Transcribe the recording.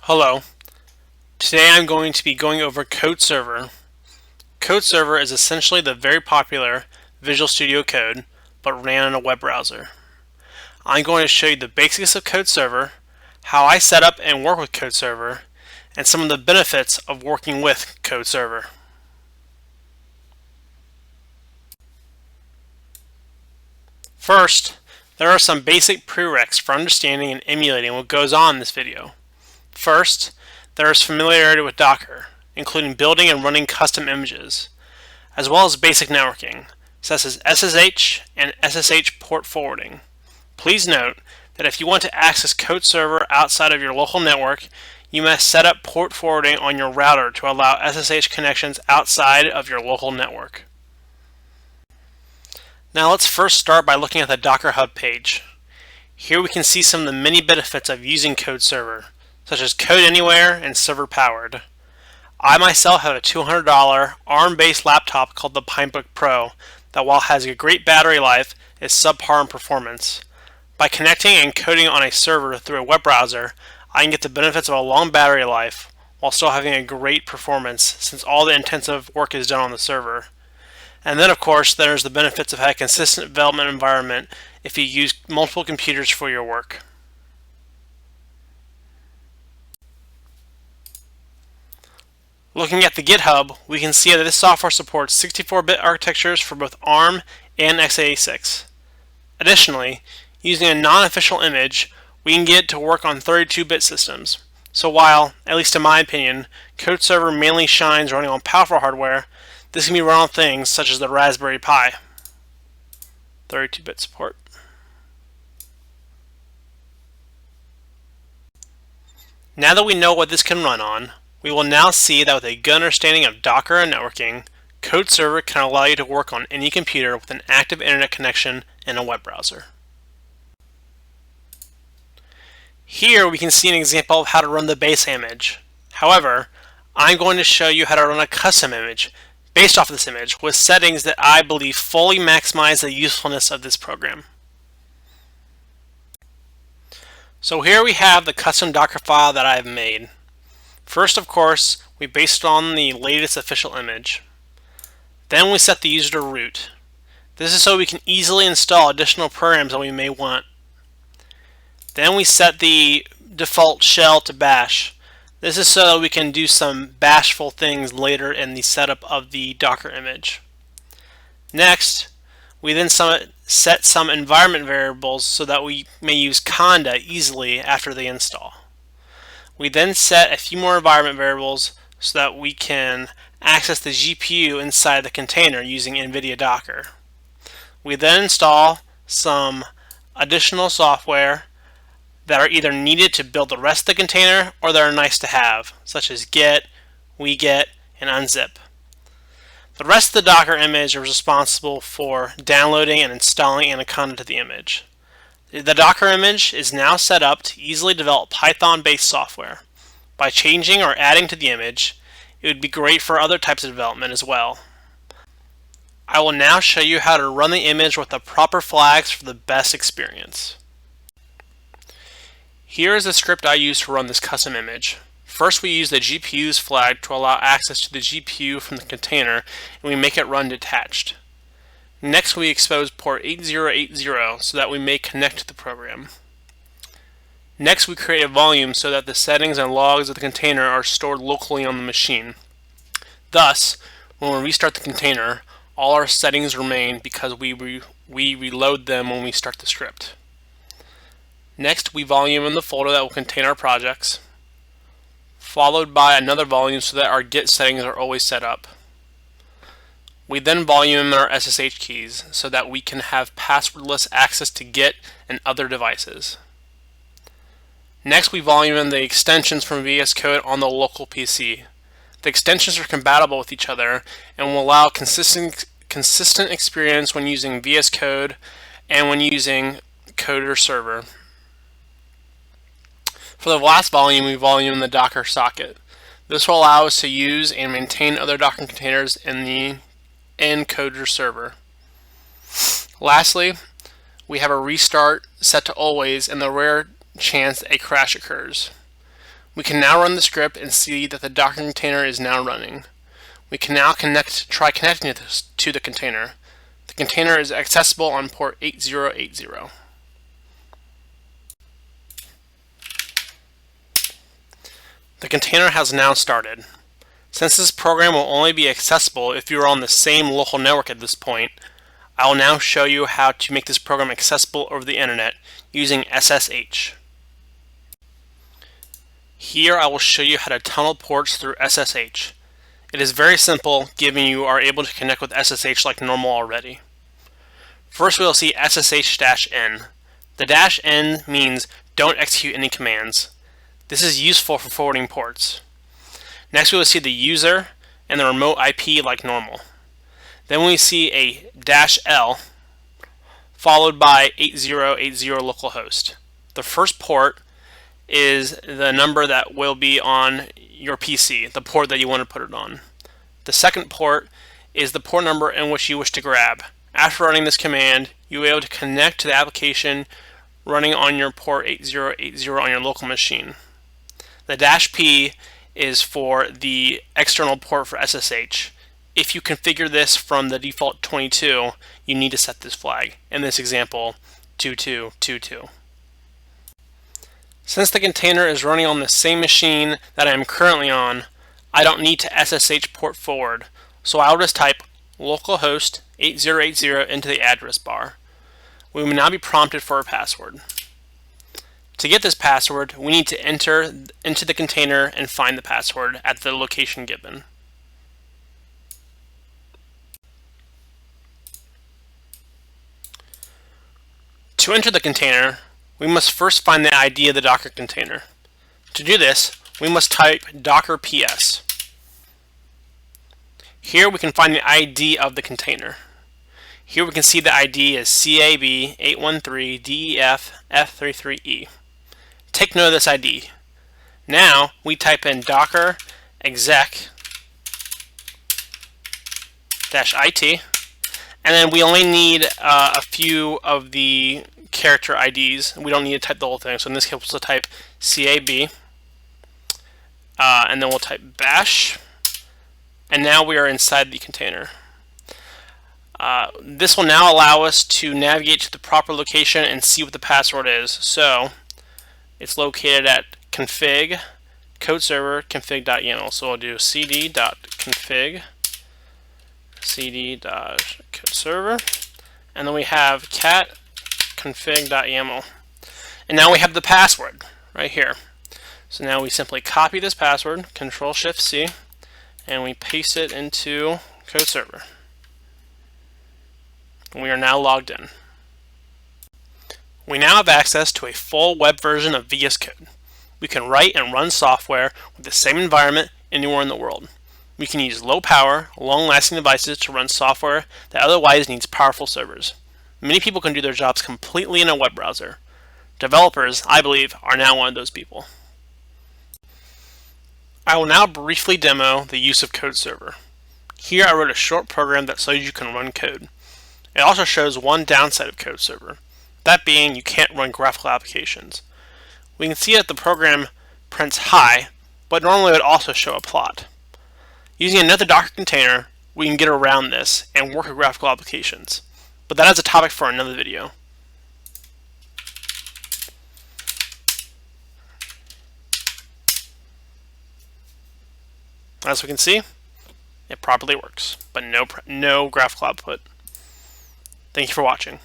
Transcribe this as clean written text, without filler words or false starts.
Hello. Today I'm going to be going over Code Server. Code Server is essentially the very popular Visual Studio Code, but ran in a web browser. I'm going to show you the basics of Code Server, how I set up and work with Code Server, and some of the benefits of working with Code Server. First, there are some basic prereqs for understanding and emulating what goes on in this video. First, there is familiarity with Docker, including building and running custom images, as well as basic networking, such as SSH and SSH port forwarding. Please note that if you want to access Code Server outside of your local network, you must set up port forwarding on your router to allow SSH connections outside of your local network. Now let's first start by looking at the Docker Hub page. Here we can see some of the many benefits of using Code Server, such as Code Anywhere and server powered. I myself have a $200 ARM-based laptop called the Pinebook Pro that, while has a great battery life, is subpar in performance. By connecting and coding on a server through a web browser, I can get the benefits of a long battery life while still having a great performance, since all the intensive work is done on the server. And then of course there's the benefits of having a consistent development environment if you use multiple computers for your work. Looking at the GitHub, we can see that this software supports 64-bit architectures for both ARM and x86. Additionally, using a non-official image, we can get it to work on 32-bit systems. So while, at least in my opinion, Code Server mainly shines running on powerful hardware, this can be run on things such as the Raspberry Pi. 32-bit support. Now that we know what this can run on, we will now see that with a good understanding of Docker and networking, Code Server can allow you to work on any computer with an active internet connection and a web browser. Here we can see an example of how to run the base image. However, I'm going to show you how to run a custom image based off of this image with settings that I believe fully maximize the usefulness of this program. So here we have the custom Docker file that I've made. First, of course, we based it on the latest official image. Then we set the user to root. This is so we can easily install additional programs that we may want. Then we set the default shell to bash. This is so that we can do some bashful things later in the setup of the Docker image. Next, we then set some environment variables so that we may use conda easily after the install. We then set a few more environment variables so that we can access the GPU inside the container using NVIDIA Docker. We then install some additional software that are either needed to build the rest of the container or that are nice to have, such as get, wget, and unzip. The rest of the Docker image is responsible for downloading and installing Anaconda to the image. The Docker image is now set up to easily develop Python-based software. By changing or adding to the image, it would be great for other types of development as well. I will now show you how to run the image with the proper flags for the best experience. Here is the script I use to run this custom image. First, we use the GPU's flag to allow access to the GPU from the container, and we make it run detached. Next, we expose port 8080 so that we may connect to the program. Next, we create a volume so that the settings and logs of the container are stored locally on the machine. Thus, when we restart the container, all our settings remain because we reload them when we start the script. Next, we volume in the folder that will contain our projects, followed by another volume so that our Git settings are always set up. We then volume our SSH keys so that we can have passwordless access to Git and other devices. Next, we volume in the extensions from VS Code on the local PC. The extensions are compatible with each other and will allow consistent experience when using VS Code and when using Coder Server. For the last volume, we volume the Docker socket. This will allow us to use and maintain other Docker containers in the Coder Server. Lastly, we have a restart set to always in the rare chance a crash occurs. We can now run the script and see that the Docker container is now running. We can now try connecting it to the container. The container is accessible on port 8080. The container has now started. Since this program will only be accessible if you are on the same local network at this point, I will now show you how to make this program accessible over the internet using SSH. Here I will show you how to tunnel ports through SSH. It is very simple, given you are able to connect with SSH like normal already. First we will see SSH-N. The -N means don't execute any commands. This is useful for forwarding ports. Next we will see the user and the remote IP like normal. Then we see a -L followed by 8080 localhost. The first port is the number that will be on your PC, the port that you want to put it on. The second port is the port number in which you wish to grab. After running this command, you will be able to connect to the application running on your port 8080 on your local machine. The -P is for the external port for SSH. If you configure this from the default 22, you need to set this flag. In this example, 2222. Since the container is running on the same machine that I am currently on, I don't need to SSH port forward, so I'll just type localhost 8080 into the address bar. We will now be prompted for a password. To get this password, we need to enter into the container and find the password at the location given. To enter the container, we must first find the ID of the Docker container. To do this, we must type docker ps. Here we can find the ID of the container. Here we can see the ID is CAB813DEF F33E. Take note of this ID. Now we type in docker exec -IT, and then we only need a few of the character IDs. We don't need to type the whole thing. So in this case, we'll type CAB, and then we'll type bash, and now we are inside the container. This will now allow us to navigate to the proper location and see what the password is. So it's located at config codeserver config.yaml. So we'll do cd.config cd.codeserver, and then we have cat config.yaml, and now we have the password right here. So now we simply copy this password, Control-Shift-C, and we paste it into codeserver. We are now logged in. We now have access to a full web version of VS Code. We can write and run software with the same environment anywhere in the world. We can use low power, long-lasting devices to run software that otherwise needs powerful servers. Many people can do their jobs completely in a web browser. Developers, I believe, are now one of those people. I will now briefly demo the use of CodeServer. Here I wrote a short program that shows you can run code. It also shows one downside of CodeServer, that being you can't run graphical applications. We can see that the program prints hi, but normally it would also show a plot. Using another Docker container, we can get around this and work with graphical applications. But that is a topic for another video. As we can see, it properly works, but no graphical output. Thank you for watching.